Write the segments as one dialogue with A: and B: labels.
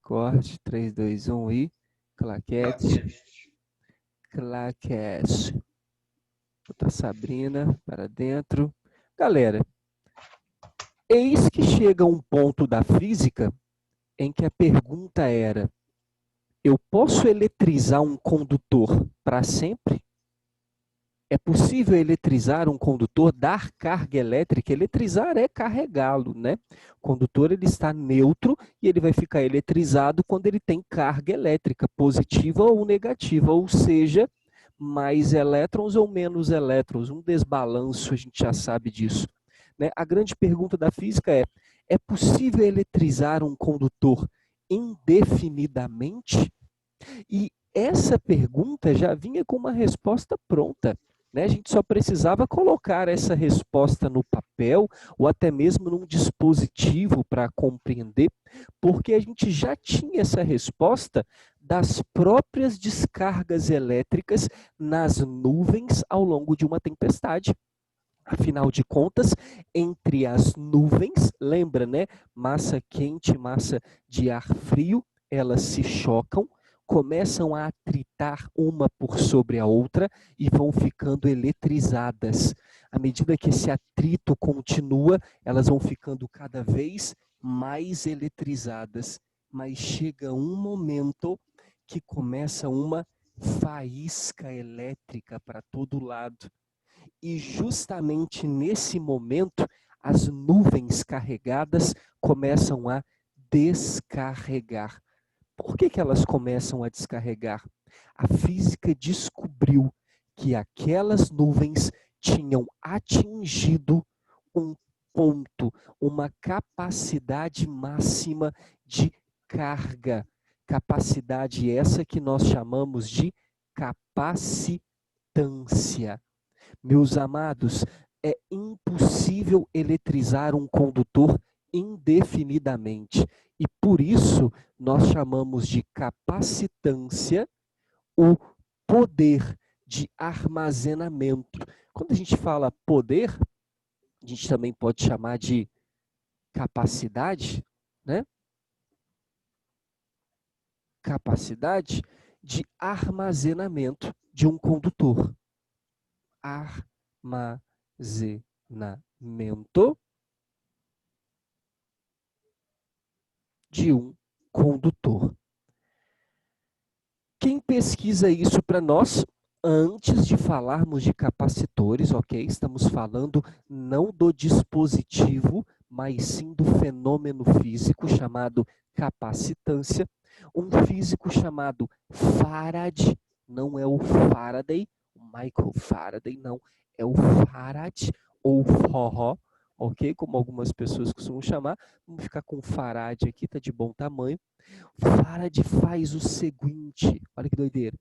A: Corte, 3, 2, 1 e claquete, claquete. Botar Sabrina para dentro. Galera, eis que chega um ponto da física em que a pergunta era: eu posso eletrizar um condutor para sempre? É possível eletrizar um condutor, dar carga elétrica? Eletrizar é carregá-lo, né? O condutor ele está neutro e ele vai ficar eletrizado quando ele tem carga elétrica, positiva ou negativa, ou seja, mais elétrons ou menos elétrons, um desbalanço, a gente já sabe disso, né? A grande pergunta da física é possível eletrizar um condutor indefinidamente? E essa pergunta já vinha com uma resposta pronta, né? A gente só precisava colocar essa resposta no papel ou até mesmo num dispositivo para compreender, porque a gente já tinha essa resposta das próprias descargas elétricas nas nuvens ao longo de uma tempestade. Afinal de contas, entre as nuvens, lembra, né? Massa quente e massa de ar frio, elas se chocam, começam a atritar uma por sobre a outra e vão ficando eletrizadas. À medida que esse atrito continua, elas vão ficando cada vez mais eletrizadas. Mas chega um momento que começa uma faísca elétrica para todo lado. E justamente nesse momento, as nuvens carregadas começam a descarregar. Por que elas começam a descarregar? A física descobriu que aquelas nuvens tinham atingido um ponto, uma capacidade máxima de carga. Capacidade essa que nós chamamos de capacitância. Meus amados, é impossível eletrizar um condutor indefinidamente. E por isso nós chamamos de capacitância o poder de armazenamento. Quando a gente fala poder, a gente também pode chamar de capacidade, né? Capacidade de armazenamento de um condutor. Armazenamento de um condutor. Quem pesquisa isso para nós, antes de falarmos de capacitores, ok? Estamos falando não do dispositivo, mas sim do fenômeno físico chamado capacitância. Um físico chamado Faraday, não é o Faraday, o Michael Faraday, não, é o Farad ou Forró, ok? Como algumas pessoas costumam chamar. Vamos ficar com Faraday aqui, tá de bom tamanho. Faraday faz o seguinte, olha que doideira.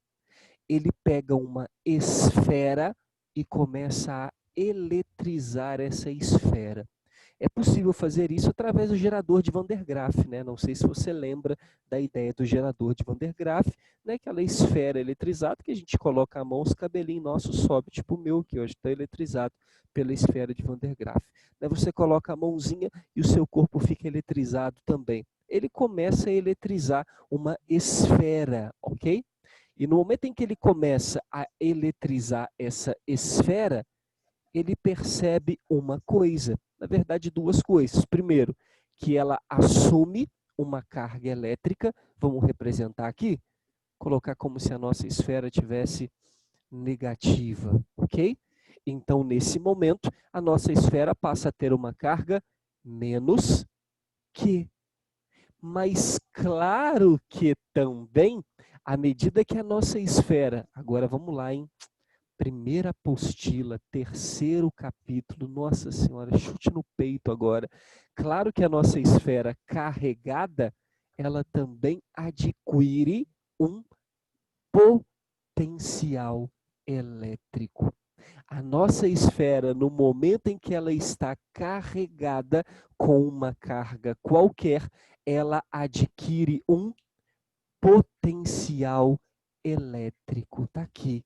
A: Ele pega uma esfera e começa a eletrizar essa esfera. É possível fazer isso através do gerador de Van der Graaf, né? Não sei se você lembra da ideia do gerador de Van der Graaf, né? Aquela esfera eletrizada que a gente coloca a mão, os cabelinhos nossos sobem, tipo o meu que hoje está eletrizado pela esfera de Van der Graaf. Né? Você coloca a mãozinha e o seu corpo fica eletrizado também. Ele começa a eletrizar uma esfera, ok? E no momento em que ele começa a eletrizar essa esfera, ele percebe uma coisa, na verdade duas coisas. Primeiro, que ela assume uma carga elétrica, vamos representar aqui, colocar como se a nossa esfera tivesse negativa, ok? Então, nesse momento, a nossa esfera passa a ter uma carga menos Q. Mas claro que também, à medida que a nossa esfera, agora vamos lá, hein? Primeira apostila, terceiro capítulo, nossa senhora, chute no peito agora. Claro que a nossa esfera carregada, ela também adquire um potencial elétrico. A nossa esfera, no momento em que ela está carregada com uma carga qualquer, ela adquire um potencial elétrico. Está aqui.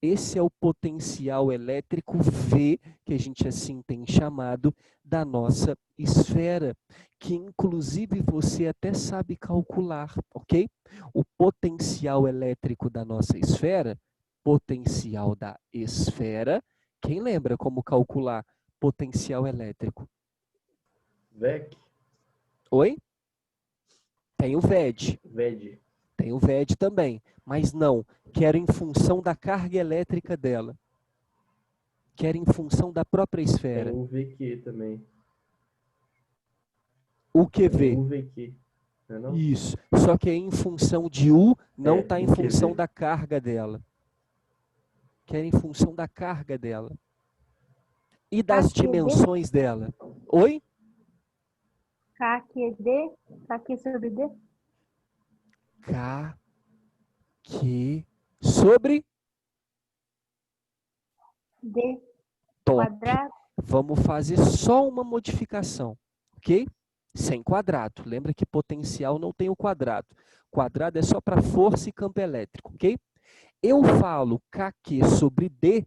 A: Esse é o potencial elétrico V, que a gente assim tem chamado, da nossa esfera, que inclusive você até sabe calcular, ok? O potencial elétrico da nossa esfera, potencial da esfera, quem lembra como calcular potencial elétrico?
B: VEC?
A: Oi? Tem o VED.
B: VED.
A: Tem o VED também, mas não, quero em função da carga elétrica dela. Quero em função da própria
B: Tem
A: esfera.
B: o VQ também.
A: O
B: Tem
A: QV.
B: o VQ, não é não?
A: Isso. Só que é em função de U, não
B: É,
A: está em
B: o
A: função
B: QV.
A: da carga dela. Quero em função da carga dela. E das
C: KQD,
A: dimensões dela. Oi?
C: KQD, KQ sobre D,
A: K, Q, sobre
C: D
A: top.
C: quadrado,
A: Vamos fazer só uma modificação, ok? Sem quadrado. Lembra que potencial não tem o quadrado. Quadrado é só para força e campo elétrico, ok? Eu falo KQ sobre D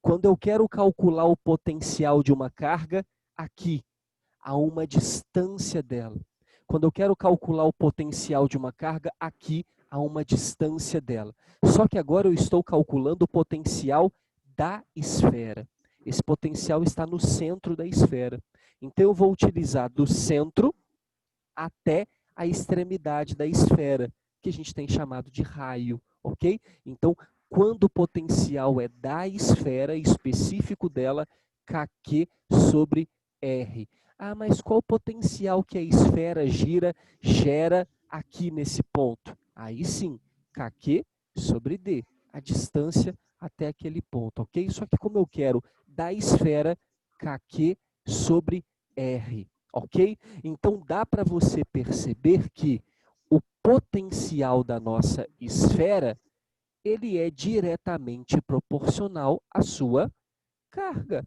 A: quando eu quero calcular o potencial de uma carga aqui, a uma distância dela. Quando eu quero calcular o potencial de uma carga aqui, a uma distância dela. Só que agora eu estou calculando o potencial da esfera. Esse potencial está no centro da esfera. Então eu vou utilizar do centro até a extremidade da esfera, que a gente tem chamado de raio, ok? Então, quando o potencial é da esfera, específico dela, kq sobre r. Ah, mas qual o potencial que a esfera gera aqui nesse ponto? Aí sim, kq sobre d, a distância até aquele ponto, ok? Só que como eu quero da esfera, kq sobre r, ok? Então dá para você perceber que o potencial da nossa esfera, ele é diretamente proporcional à sua carga.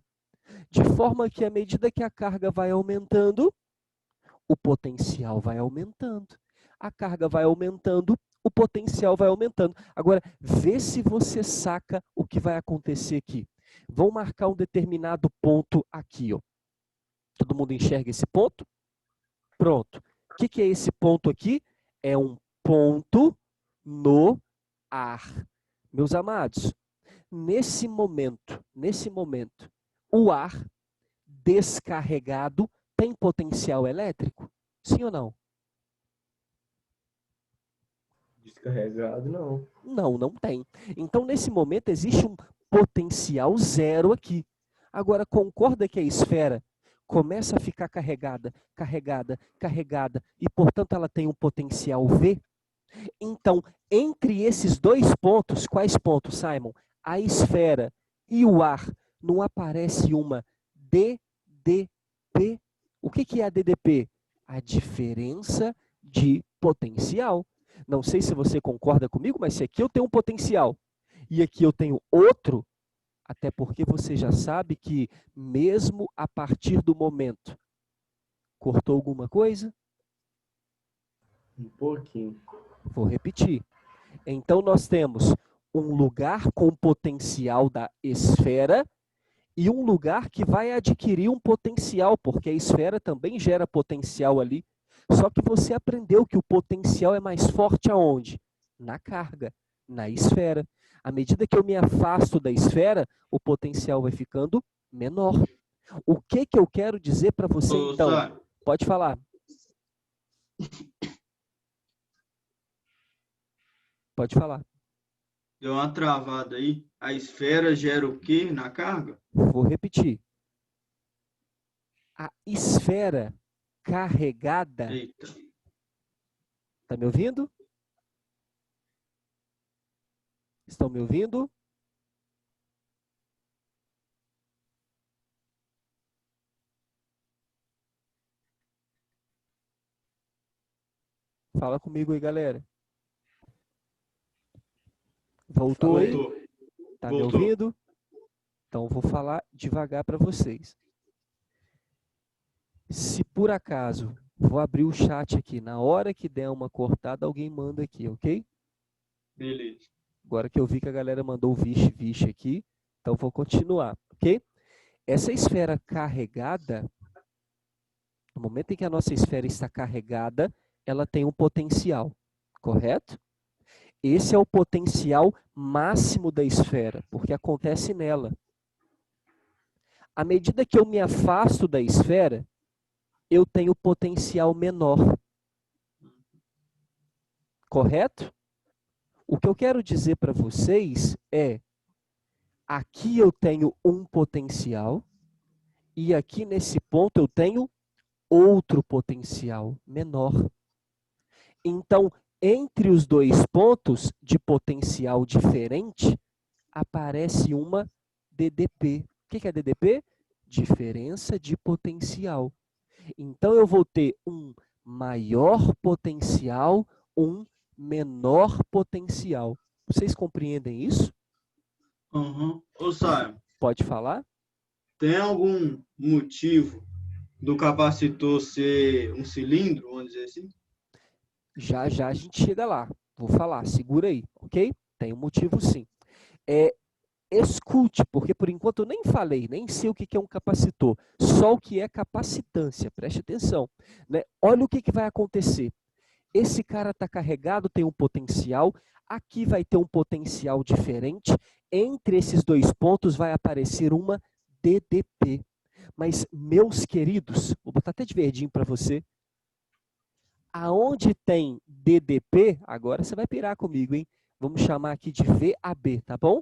A: De forma que à medida que a carga vai aumentando, o potencial vai aumentando. A carga vai aumentando, o potencial vai aumentando. Agora, vê se você saca o que vai acontecer aqui. Vamos marcar um determinado ponto aqui, ó. Todo mundo enxerga esse ponto? Pronto. O que é esse ponto aqui? É um ponto no ar. Meus amados, nesse momento, o ar descarregado tem potencial elétrico? Sim ou não?
B: Descarregado, não.
A: Não, não tem. Então, nesse momento, existe um potencial zero aqui. Agora, concorda que a esfera começa a ficar carregada, carregada, carregada, e, portanto, ela tem um potencial V? Então, entre esses dois pontos, quais pontos, Simon? A esfera e o ar, não aparece uma DDP? O que é a DDP? A diferença de potencial. Não sei se você concorda comigo, mas se aqui eu tenho um potencial e aqui eu tenho outro, até porque você já sabe que mesmo a partir do momento, cortou alguma coisa?
B: Um pouquinho.
A: Vou repetir. Então, nós temos um lugar com potencial da esfera e um lugar que vai adquirir um potencial, porque a esfera também gera potencial ali. Só que você aprendeu que o potencial é mais forte aonde? Na carga, na esfera. À medida que eu me afasto da esfera, o potencial vai ficando menor. O que eu quero dizer para você,
D: Ô,
A: então?
D: Sá,
A: Pode falar. Pode falar.
D: deu uma travada aí. A esfera gera o quê na carga?
A: Vou repetir. A esfera carregada.
D: Eita.
A: Está me ouvindo? Estão me ouvindo? Fala comigo aí, galera. Voltou aí?
D: Voltou.
A: Tá me
D: Voltou.
A: ouvindo? Então vou falar devagar para vocês. Se por acaso, vou abrir o chat aqui, na hora que der uma cortada, alguém manda aqui, ok?
D: Beleza.
A: Agora que eu vi que a galera mandou o vixe, vixe aqui, então vou continuar, ok? Essa esfera carregada, no momento em que a nossa esfera está carregada, ela tem um potencial, correto? Esse é o potencial máximo da esfera, porque acontece nela. À medida que eu me afasto da esfera, eu tenho potencial menor. Correto? O que eu quero dizer para vocês é, aqui eu tenho um potencial e aqui nesse ponto eu tenho outro potencial menor. Então, entre os dois pontos de potencial diferente, aparece uma DDP. O que é DDP? Diferença de potencial. Então, eu vou ter um maior potencial, um menor potencial. Vocês compreendem isso?
D: Uhum. Ô, Simon,
A: Pode falar?
D: tem algum motivo do capacitor ser um cilindro, vamos dizer assim?
A: Já já a gente chega lá. Vou falar, segura aí, ok? Tem um motivo sim. Escute, porque por enquanto eu nem falei, nem sei o que é um capacitor, só o que é capacitância, preste atenção. Né? Olha o que vai acontecer. Esse cara está carregado, tem um potencial, aqui vai ter um potencial diferente, entre esses dois pontos vai aparecer uma DDP. Mas, meus queridos, vou botar até de verdinho para você, aonde tem DDP, agora você vai pirar comigo, hein? Vamos chamar aqui de VAB, tá bom?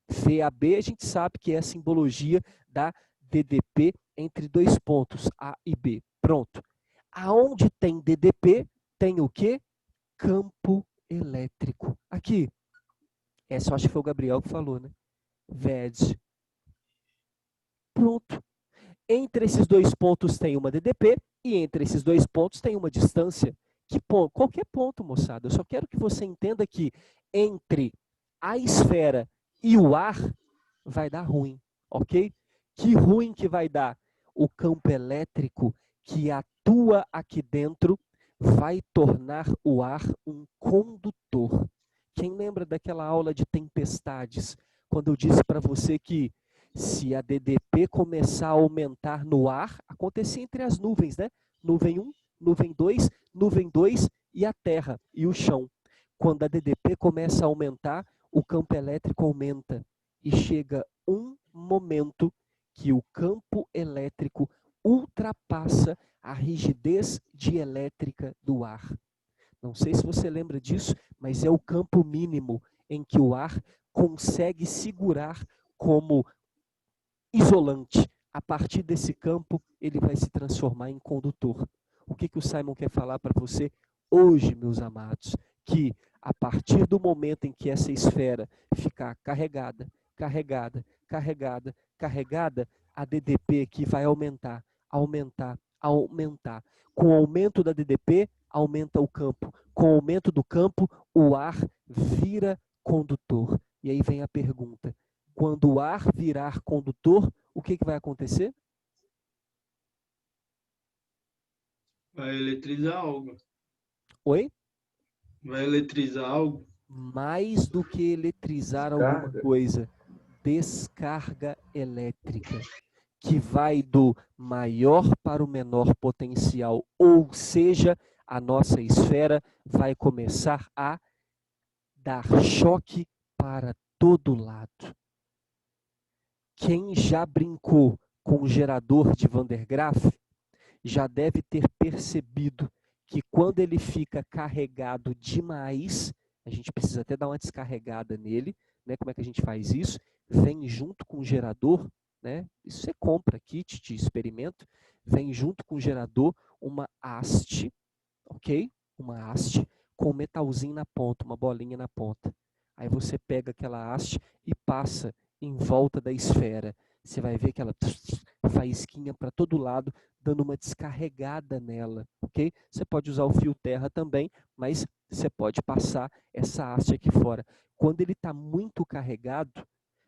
A: VAB a gente sabe que é a simbologia da DDP entre dois pontos, A e B. Pronto. Aonde tem DDP, tem o quê? Campo elétrico. Aqui. Essa eu acho que foi o Gabriel que falou, né? VED. Pronto. Entre esses dois pontos tem uma DDP e entre esses dois pontos tem uma distância. Que ponto? Qualquer ponto, moçada. Eu só quero que você entenda que entre a esfera e o ar vai dar ruim, ok? Que ruim que vai dar? O campo elétrico que atua aqui dentro vai tornar o ar um condutor. Quem lembra daquela aula de tempestades, quando eu disse para você que se a DDP começar a aumentar no ar, acontecia entre as nuvens, né? Nuvem 1, nuvem 2 e a terra e o chão. Quando a DDP começa a aumentar, o campo elétrico aumenta e chega um momento que o campo elétrico ultrapassa a rigidez dielétrica do ar. Não sei se você lembra disso, mas é o campo mínimo em que o ar consegue segurar como isolante. A partir desse campo, ele vai se transformar em condutor. O que o Simon quer falar para você hoje, meus amados? Que a partir do momento em que essa esfera ficar carregada, carregada, carregada, carregada, a DDP aqui vai aumentar, aumentar, aumentar. Com o aumento da DDP, aumenta o campo. Com o aumento do campo, o ar vira condutor. E aí vem a pergunta: quando o ar virar condutor, o que vai acontecer?
D: Vai eletrizar algo.
A: Oi?
D: Vai eletrizar algo.
A: Mais do que eletrizar
B: Descarga.
A: alguma coisa, descarga elétrica, que vai do maior para o menor potencial, ou seja, a nossa esfera vai começar a dar choque para todo lado. Quem já brincou com o gerador de Van der Graaf já deve ter percebido que quando ele fica carregado demais, a gente precisa até dar uma descarregada nele, né? Como é que a gente faz isso? Vem junto com o gerador, né? Isso você compra kit de experimento, vem junto com o gerador uma haste, ok? Uma haste com um metalzinho na ponta, uma bolinha na ponta. Aí você pega aquela haste e passa em volta da esfera. Você vai ver aquela faísquinha para todo lado, dando uma descarregada nela, ok? Você pode usar o fio terra também, mas você pode passar essa haste aqui fora. Quando ele está muito carregado,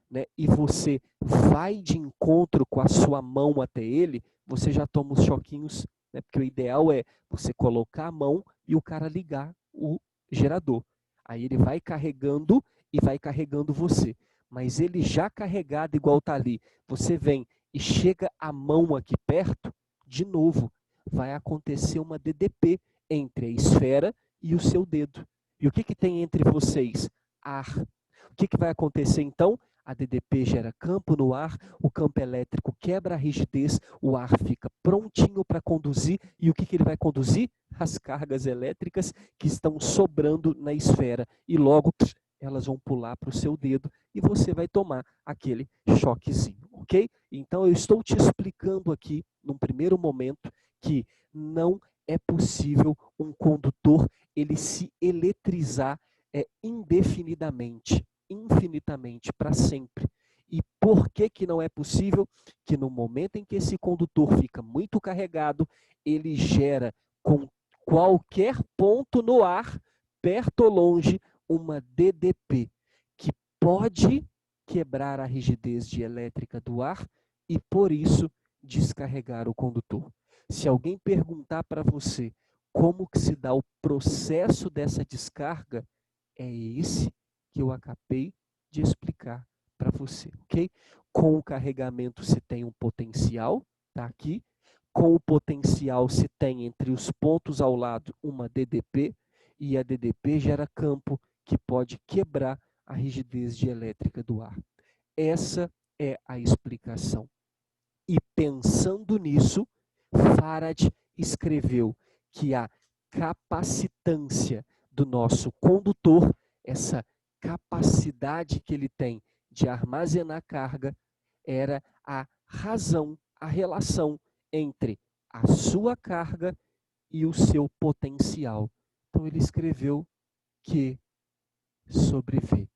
A: né, e você vai de encontro com a sua mão até ele, você já toma os choquinhos, né, porque o ideal é você colocar a mão e o cara ligar o gerador. Aí ele vai carregando e vai carregando você. Mas ele já carregado igual está ali, você vem e chega a mão aqui perto, de novo, vai acontecer uma DDP entre a esfera e o seu dedo. E o que tem entre vocês? Ar. O que vai acontecer então? A DDP gera campo no ar, o campo elétrico quebra a rigidez, o ar fica prontinho para conduzir. E o que ele vai conduzir? As cargas elétricas que estão sobrando na esfera. E logo elas vão pular para o seu dedo e você vai tomar aquele choquezinho, ok? Então eu estou te explicando aqui, num primeiro momento, que não é possível um condutor ele se eletrizar indefinidamente, infinitamente, para sempre. E por que não é possível? Que no momento em que esse condutor fica muito carregado, ele gera com qualquer ponto no ar, perto ou longe, uma DDP, que pode quebrar a rigidez dielétrica do ar e, por isso, descarregar o condutor. Se alguém perguntar para você como que se dá o processo dessa descarga, é esse que eu acabei de explicar para você, ok? Com o carregamento se tem um potencial, tá aqui. Com o potencial se tem entre os pontos ao lado uma DDP, e a DDP gera campo que pode quebrar a rigidez dielétrica do ar. Essa é a explicação. E pensando nisso, Faraday escreveu que a capacitância do nosso condutor, essa capacidade que ele tem de armazenar carga, era a razão, a relação entre a sua carga e o seu potencial. Então ele escreveu que sobre V.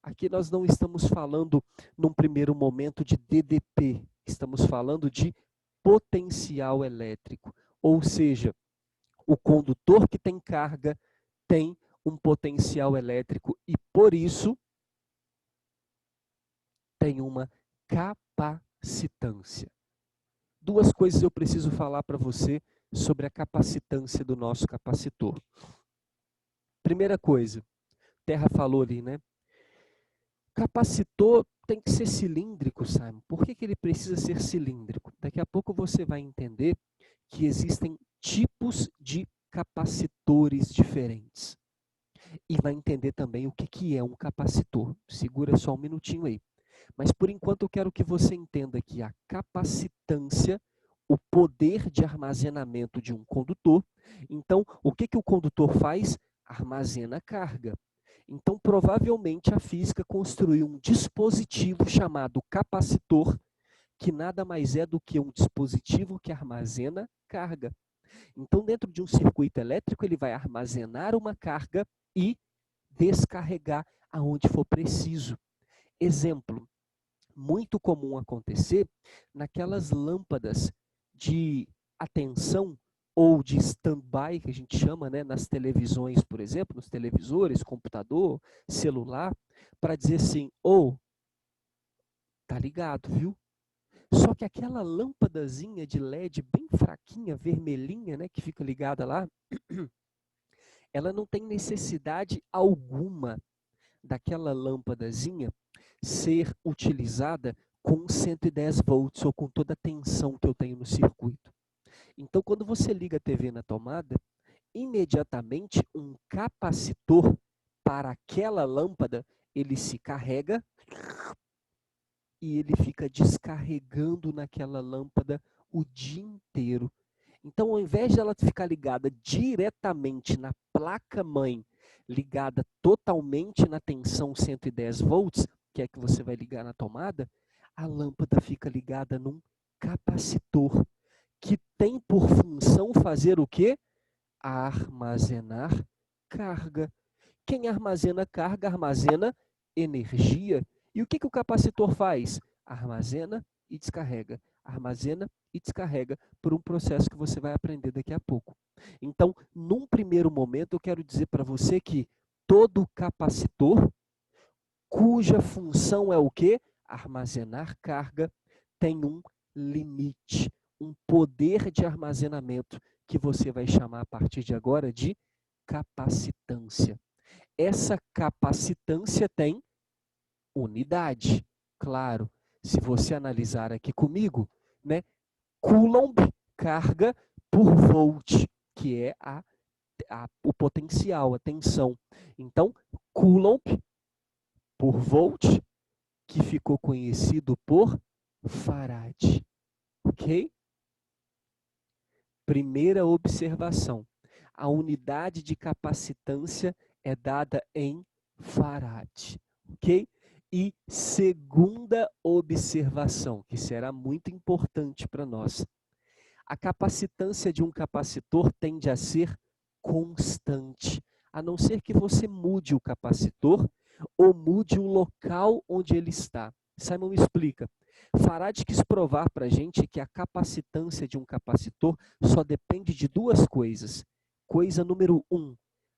A: Aqui nós não estamos falando, num primeiro momento, de DDP, estamos falando de potencial elétrico. Ou seja, o condutor que tem carga tem um potencial elétrico e, por isso, tem uma capacitância. Duas coisas eu preciso falar para você sobre a capacitância do nosso capacitor. Primeira coisa, Terra falou ali, né? Capacitor tem que ser cilíndrico, Simon. Por que ele precisa ser cilíndrico? Daqui a pouco você vai entender que existem tipos de capacitores diferentes. E vai entender também o que é um capacitor. Segura só um minutinho aí. Mas por enquanto eu quero que você entenda que a capacitância, o poder de armazenamento de um condutor. Então, o que o condutor faz? Armazena carga. Então, provavelmente a física construiu um dispositivo chamado capacitor, que nada mais é do que um dispositivo que armazena carga. Então, dentro de um circuito elétrico, ele vai armazenar uma carga e descarregar aonde for preciso. Exemplo, muito comum acontecer naquelas lâmpadas de atenção ou de stand-by, que a gente chama, né, nas televisões, por exemplo, nos televisores, computador, celular, para dizer assim, tá ligado, viu? Só que aquela lâmpadazinha de LED bem fraquinha, vermelhinha, né, que fica ligada lá, ela não tem necessidade alguma daquela lâmpadazinha ser utilizada com 110 volts ou com toda a tensão que eu tenho no circuito. Então, quando você liga a TV na tomada, imediatamente um capacitor para aquela lâmpada, ele se carrega e ele fica descarregando naquela lâmpada o dia inteiro. Então, ao invés de ela ficar ligada diretamente na placa-mãe, ligada totalmente na tensão 110 volts, que é que você vai ligar na tomada, a lâmpada fica ligada num capacitor, que tem por função fazer o quê? Armazenar carga. Quem armazena carga, armazena energia. E o que o capacitor faz? Armazena e descarrega. Armazena e descarrega por um processo que você vai aprender daqui a pouco. Então, num primeiro momento, eu quero dizer para você que todo capacitor, cuja função é o quê? Armazenar carga, tem um limite, um poder de armazenamento que você vai chamar a partir de agora de capacitância. Essa capacitância tem Unidade. Claro, se você analisar aqui comigo, né? Coulomb, carga por volt, que é o potencial, a tensão. Então, Coulomb por volt, que ficou conhecido por Farad. Ok? Primeira observação. A unidade de capacitância é dada em Farad. Ok? E segunda observação, que será muito importante para nós. A capacitância de um capacitor tende a ser constante, a não ser que você mude o capacitor ou mude o local onde ele está. Simon me explica. Farad quis provar para a gente que a capacitância de um capacitor só depende de duas coisas. Coisa número 1,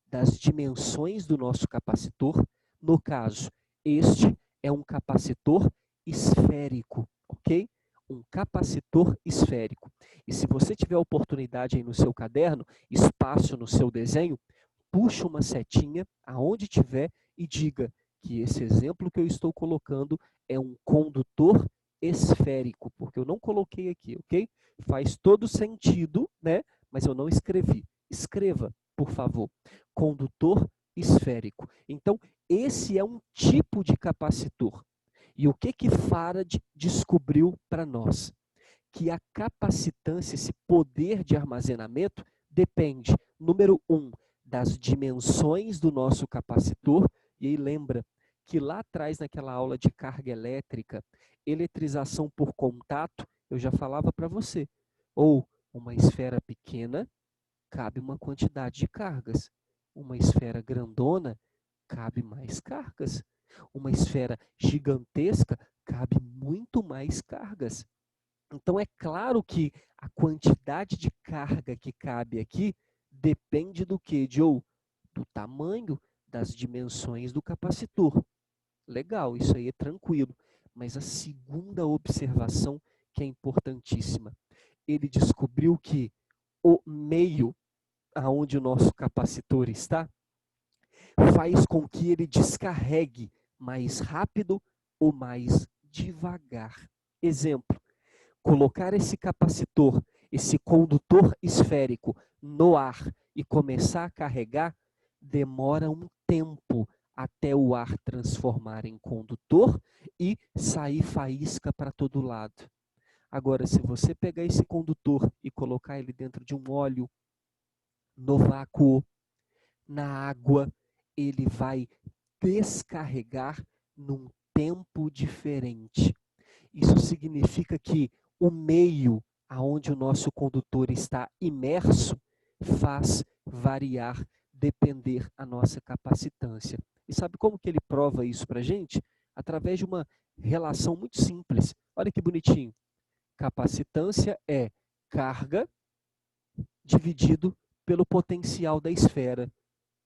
A: das dimensões do nosso capacitor. No caso, este é um capacitor esférico, ok? Um capacitor esférico. E se você tiver oportunidade aí no seu caderno, espaço no seu desenho, puxa uma setinha aonde tiver e diga que esse exemplo que eu estou colocando é um condutor esférico, porque eu não coloquei aqui, ok? Faz todo sentido, né? Mas eu não escrevi. Escreva, por favor. Condutor esférico. Então, esse é um tipo de capacitor. E o que Farad descobriu para nós? Que a capacitância, esse poder de armazenamento, depende, número 1, das dimensões do nosso capacitor. E aí lembra que lá atrás, naquela aula de carga elétrica, eletrização por contato, eu já falava para você. Ou uma esfera pequena, cabe uma quantidade de cargas. Uma esfera grandona, cabe mais cargas. Uma esfera gigantesca, cabe muito mais cargas. Então, é claro que a quantidade de carga que cabe aqui depende do quê, Joe? Do tamanho, das dimensões do capacitor. Legal, isso aí é tranquilo. Mas a segunda observação, que é importantíssima, ele descobriu que o meio aonde o nosso capacitor está faz com que ele descarregue mais rápido ou mais devagar. Exemplo, colocar esse capacitor, esse condutor esférico no ar e começar a carregar, demora um tempo até o ar transformar em condutor e sair faísca para todo lado. Agora, se você pegar esse condutor e colocar ele dentro de um óleo, no vácuo, na água, ele vai descarregar num tempo diferente. Isso significa que o meio aonde o nosso condutor está imerso faz variar, depender a nossa capacitância. E sabe como que ele prova isso para a gente? Através de uma relação muito simples. Olha que bonitinho. Capacitância é carga dividido pelo potencial da esfera.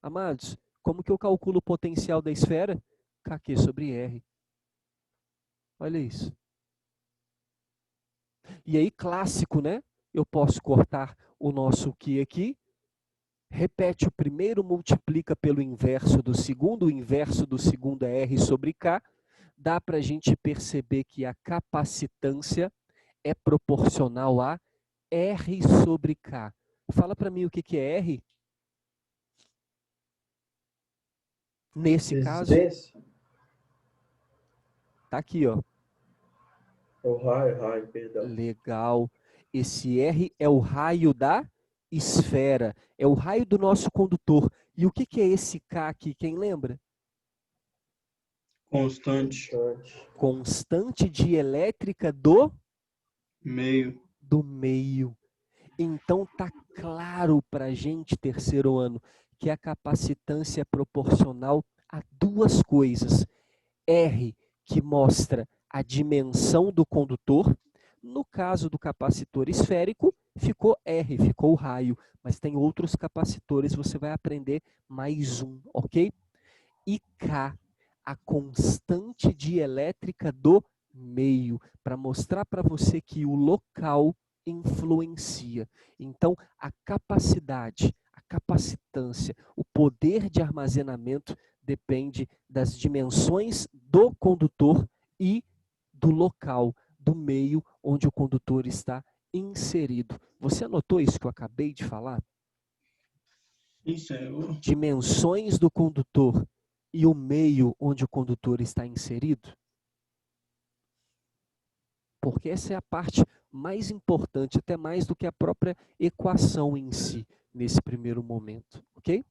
A: Amados, como que eu calculo o potencial da esfera? KQ sobre R. Olha isso. E aí, clássico, né? Eu posso cortar o nosso Q aqui, repete o primeiro, multiplica pelo inverso do segundo, o inverso do segundo é R sobre K. Dá para a gente perceber que a capacitância é proporcional a R sobre K. Fala para mim o que é R? Nesse caso, tá aqui, ó.
B: O raio, perdão.
A: Legal. Esse R é o raio da esfera, é o raio do nosso condutor. E o que é esse K aqui, quem lembra?
D: Constante.
A: Constante de elétrica do
D: Meio.
A: do meio. Então tá claro para a gente, terceiro ano, que a capacitância é proporcional a duas coisas. R, que mostra a dimensão do condutor. No caso do capacitor esférico, ficou R, ficou o raio. Mas tem outros capacitores, você vai aprender mais um, ok? E K, a constante dielétrica do meio, para mostrar para você que o local influencia. Então, a capacidade, a capacitância, o poder de armazenamento depende das dimensões do condutor e do local, do meio onde o condutor está inserido. Você anotou isso que eu acabei de falar?
D: Isso é o...
A: Dimensões do condutor e o meio onde o condutor está inserido? Porque essa é a parte mais importante, até mais do que a própria equação em si, nesse primeiro momento, ok?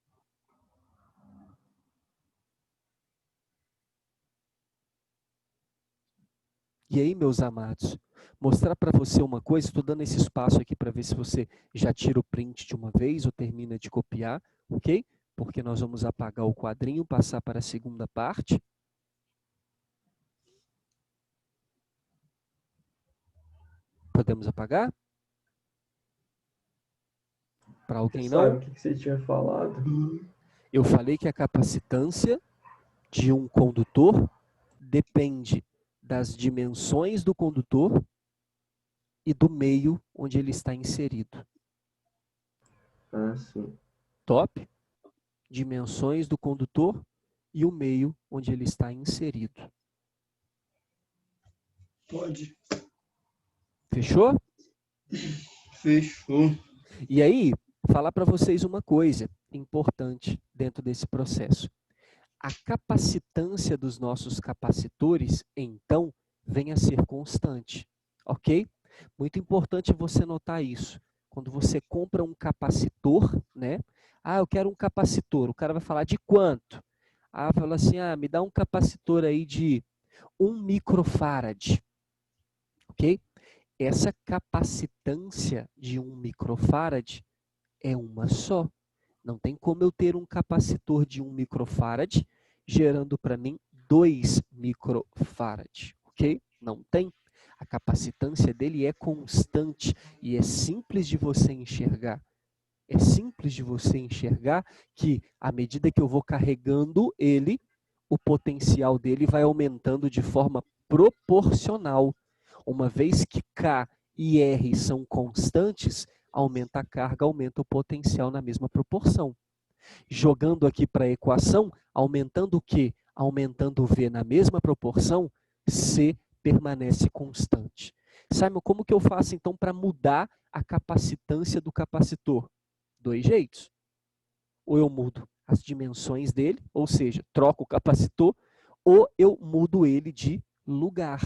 A: E aí, meus amados, mostrar para você uma coisa, estou dando esse espaço aqui para ver se você já tira o print de uma vez ou termina de copiar, ok? Porque nós vamos apagar o quadrinho, passar para a segunda parte. Podemos apagar? Para alguém não?
B: Sabe o que você tinha falado?
A: Eu falei que a capacitância de um condutor depende das dimensões do condutor e do meio onde ele está inserido.
B: Ah, sim.
A: Top? Dimensões do condutor e o meio onde ele está inserido.
D: Pode.
A: Fechou?
D: Fechou.
A: E aí, falar para vocês uma coisa importante dentro desse processo. A capacitância dos nossos capacitores, então, vem a ser constante, ok? Muito importante você notar isso. Quando você compra um capacitor, né? Ah, eu quero um capacitor. O cara vai falar de quanto? Ah, fala assim, me dá um capacitor aí de 1 microfarad, ok? Essa capacitância de 1 microfarad é uma só. Não tem como eu ter um capacitor de 1 microfarad gerando para mim 2 microfarad, ok? Não tem. A capacitância dele é constante e é simples de você enxergar. É simples de você enxergar que, à medida que eu vou carregando ele, o potencial dele vai aumentando de forma proporcional. Uma vez que K e R são constantes, aumenta a carga, aumenta o potencial na mesma proporção. Jogando aqui para a equação, aumentando o Q, aumentando o V na mesma proporção, C permanece constante. Simon, como que eu faço então para mudar a capacitância do capacitor? 2 jeitos. Ou eu mudo as dimensões dele, ou seja, troco o capacitor, ou eu mudo ele de lugar,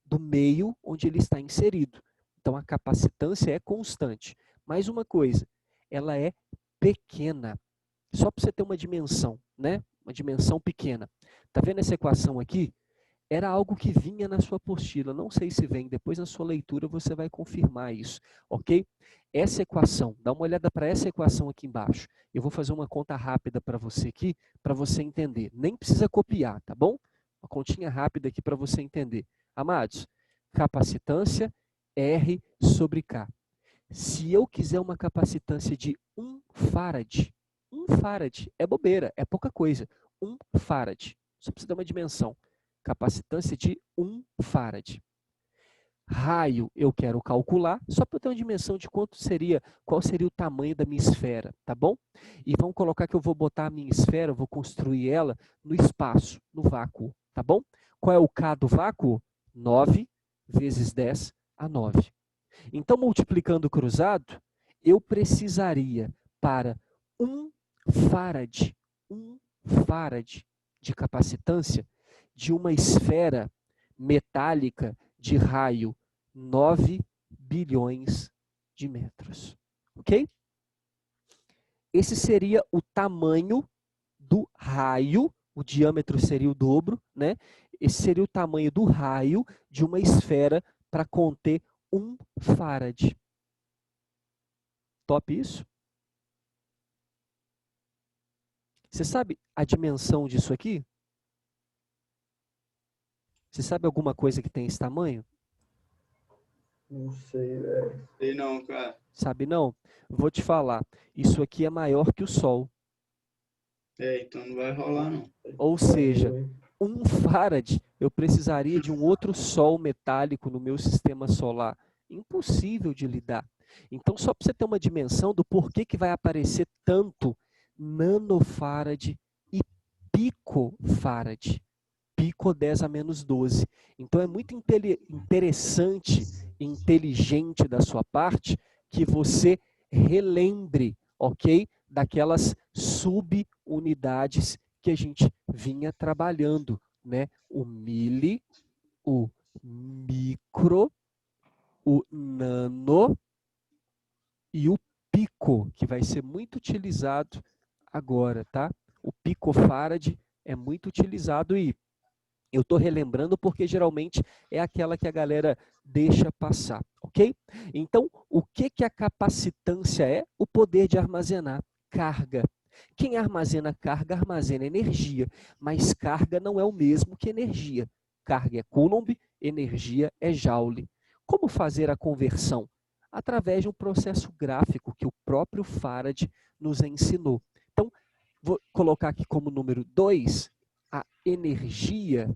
A: do meio onde ele está inserido. Então a capacitância é constante. Mais uma coisa, ela é pequena. Só para você ter uma dimensão, né? Uma dimensão pequena. Tá vendo essa equação aqui? Era algo que vinha na sua apostila. Não sei se vem, depois na sua leitura você vai confirmar isso, ok? Essa equação, dá uma olhada para essa equação aqui embaixo. Eu vou fazer uma conta rápida para você aqui, para você entender. Nem precisa copiar, tá bom? Uma continha rápida aqui para você entender. Amados, capacitância R sobre K. Se eu quiser uma capacitância de 1 farad, 1 farad é bobeira, é pouca coisa. 1 farad, só precisa dar uma dimensão. Capacitância de 1 farad. Raio eu quero calcular, só para eu ter uma dimensão de qual seria o tamanho da minha esfera, tá bom? E vamos colocar que eu vou botar a minha esfera, eu vou construir ela no espaço, no vácuo, tá bom? Qual é o K do vácuo? 9 vezes 10 a 9. Então, multiplicando cruzado, eu precisaria para 1 farad de capacitância de uma esfera metálica de raio 9 bilhões de metros. Ok? Esse seria o tamanho do raio, o diâmetro seria o dobro, né? Esse seria o tamanho do raio de uma esfera para conter 1 farad. Top isso? Você sabe a dimensão disso aqui? Você sabe alguma coisa que tem esse tamanho?
B: Não sei, velho.
D: Sei não, cara.
A: Sabe não? Vou te falar. Isso aqui é maior que o Sol.
D: Então não vai rolar não.
A: Ou seja, 1 farad eu precisaria de um outro Sol metálico no meu sistema solar. Impossível de lidar. Então, só para você ter uma dimensão do porquê que vai aparecer tanto nanofarad e picofarad. Pico 10 a menos 12. Então, é muito interessante e inteligente da sua parte que você relembre, ok? Daquelas subunidades que a gente vinha trabalhando, né? O mili, o micro, o nano e o pico, que vai ser muito utilizado agora, tá? O picofarad é muito utilizado e eu estou relembrando porque geralmente é aquela que a galera deixa passar, ok? Então, o que a capacitância é? O poder de armazenar carga. Quem armazena carga, armazena energia, mas carga não é o mesmo que energia. Carga é Coulomb, energia é Joule. Como fazer a conversão? Através de um processo gráfico que o próprio Farad nos ensinou. Então, vou colocar aqui como número 2, a energia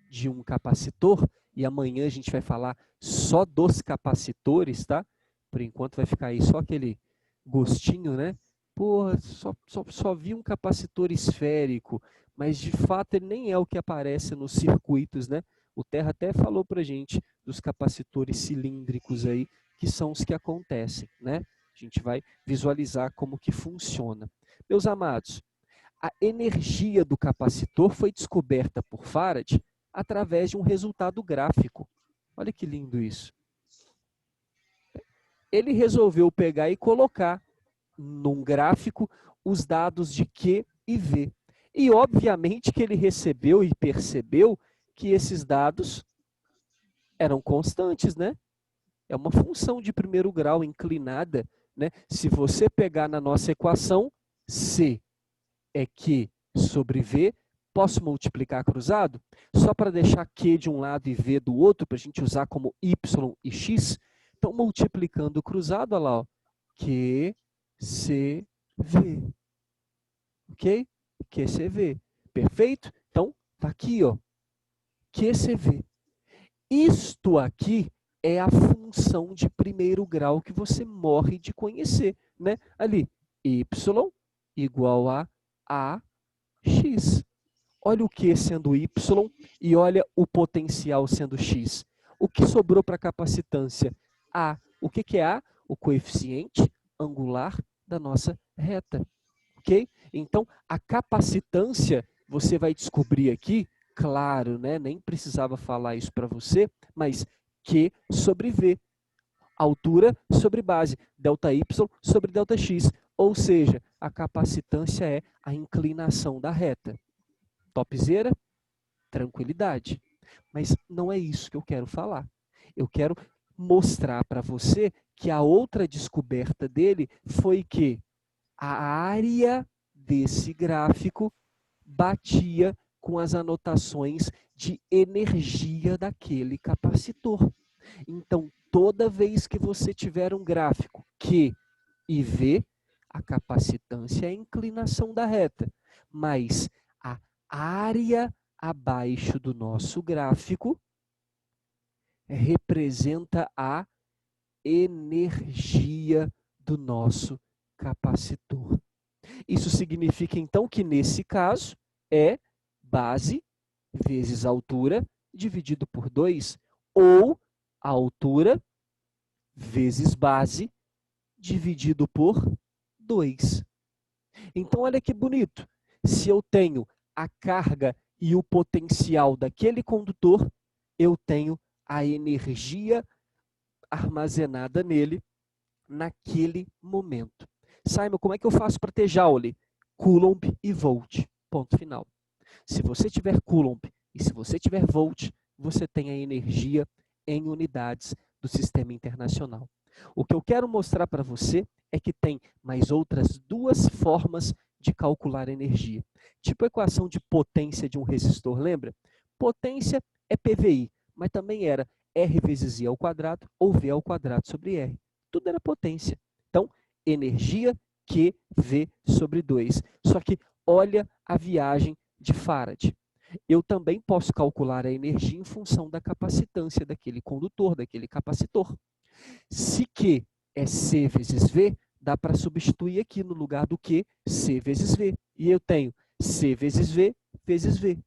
A: de um capacitor, e amanhã a gente vai falar só dos capacitores, tá? Por enquanto vai ficar aí só aquele gostinho, né? Porra, só vi um capacitor esférico, mas de fato ele nem é o que aparece nos circuitos, né? O Terra até falou pra gente dos capacitores cilíndricos aí, que são os que acontecem, né? A gente vai visualizar como que funciona. Meus amados, a energia do capacitor foi descoberta por Farad através de um resultado gráfico. Olha que lindo isso. Ele resolveu pegar e colocar num gráfico os dados de Q e V. E obviamente que ele recebeu e percebeu que esses dados eram constantes, né? É uma função de primeiro grau inclinada, né? Se você pegar na nossa equação, C é Q sobre V, posso multiplicar cruzado? Só para deixar Q de um lado e V do outro, para a gente usar como Y e X. Então, multiplicando cruzado, olha lá, ó, Q, C, V. Ok? Q, C, V. Perfeito? Então, tá aqui, ó, Q, C, V. Isto aqui é a função de primeiro grau que você morre de conhecer, né? Ali, Y igual a AX. Olha o Q sendo Y e olha o potencial sendo X. O que sobrou para a capacitância? A. O que é A? O coeficiente angular da nossa reta. Ok? Então, a capacitância, você vai descobrir aqui, claro, né? Nem precisava falar isso para você, mas Q sobre V. Altura sobre base, ΔY sobre ΔX. Ou seja, a capacitância é a inclinação da reta. Topzera, tranquilidade. Mas não é isso que eu quero falar. Eu quero mostrar para você que a outra descoberta dele foi que a área desse gráfico batia com as anotações de energia daquele capacitor. Então, toda vez que você tiver um gráfico Q e V, a capacitância é a inclinação da reta, mas a área abaixo do nosso gráfico representa a energia do nosso capacitor. Isso significa, então, que nesse caso é base vezes altura dividido por 2, ou a altura vezes base dividido por 2. Então, olha que bonito. Se eu tenho a carga e o potencial daquele condutor, eu tenho a energia armazenada nele naquele momento. Simon, como é que eu faço para ter Joule? Coulomb e Volt. Ponto final. Se você tiver Coulomb e se você tiver Volt, você tem a energia em unidades do sistema internacional. O que eu quero mostrar para você é que tem mais outras duas formas de calcular energia. Tipo a equação de potência de um resistor, lembra? Potência é PVI, mas também era R vezes I ao quadrado ou V ao quadrado sobre R. Tudo era potência. Então, energia QV sobre 2. Só que olha a viagem de Farad. Eu também posso calcular a energia em função da capacitância daquele condutor, daquele capacitor. Se Q é C vezes V, dá para substituir aqui no lugar do Q, C vezes V. E eu tenho C vezes V vezes V.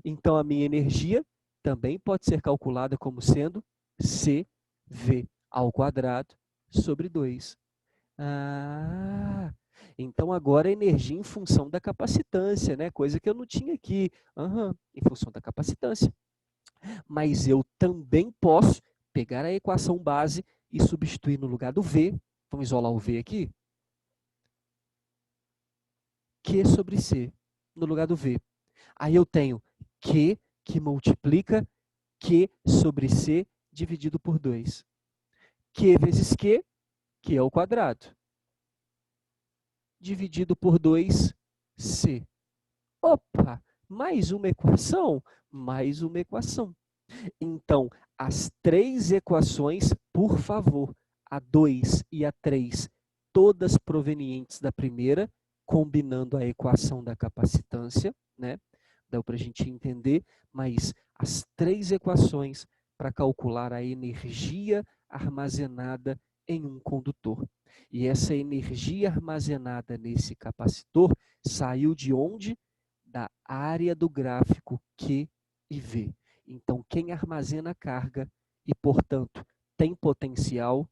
A: Então, a minha energia também pode ser calculada como sendo CV ao quadrado sobre 2. Então agora a energia em função da capacitância, né? Coisa que eu não tinha aqui. Em função da capacitância. Mas eu também posso pegar a equação base e substituir no lugar do V. Vamos isolar o V aqui. Q sobre C no lugar do V. Aí eu tenho Q que multiplica Q sobre C dividido por 2. Q vezes Q, Q ao quadrado. Dividido por 2, C. Opa, mais uma equação? Mais uma equação. Então, as 3 equações, por favor, a 2 e a 3, todas provenientes da primeira, combinando a equação da capacitância, né? Dá para a gente entender, mas as 3 equações para calcular a energia armazenada em um condutor. E essa energia armazenada nesse capacitor saiu de onde? Da área do gráfico Q e V. Então, quem armazena carga e, portanto, tem potencial,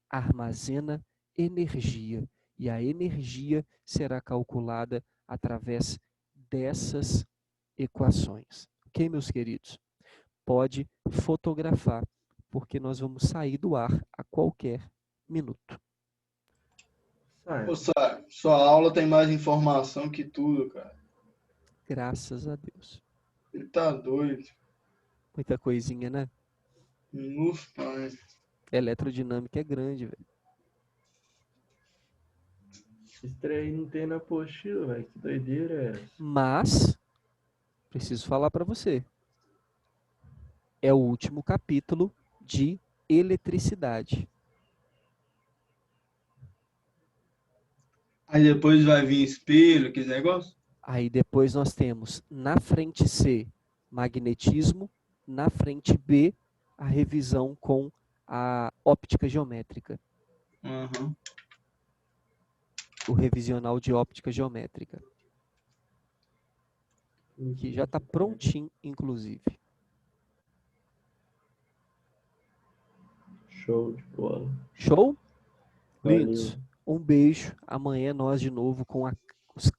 A: armazena energia. E a energia será calculada através dessas equações. Ok, meus queridos? Pode fotografar, porque nós vamos sair do ar a qualquer minuto.
D: Ô, Sá, sua aula tem mais informação que tudo, cara.
A: Graças a Deus.
D: Ele tá doido.
A: Muita coisinha, né?
D: Nos pais.
A: Eletrodinâmica é grande, velho.
B: Esse trem aí não tem na apostila, velho. Que doideira é essa?
A: Mas, preciso falar para você, é o último capítulo de eletricidade.
D: Aí depois vai vir espelho, aquele negócio.
A: Aí depois nós temos na frente C, magnetismo, na frente B, a revisão com a óptica geométrica.
D: Uhum.
A: O revisional de óptica geométrica. Que já está prontinho, inclusive.
B: Show de bola.
A: Show?
B: Valeu.
A: Lindos. Um beijo. Amanhã nós de novo com os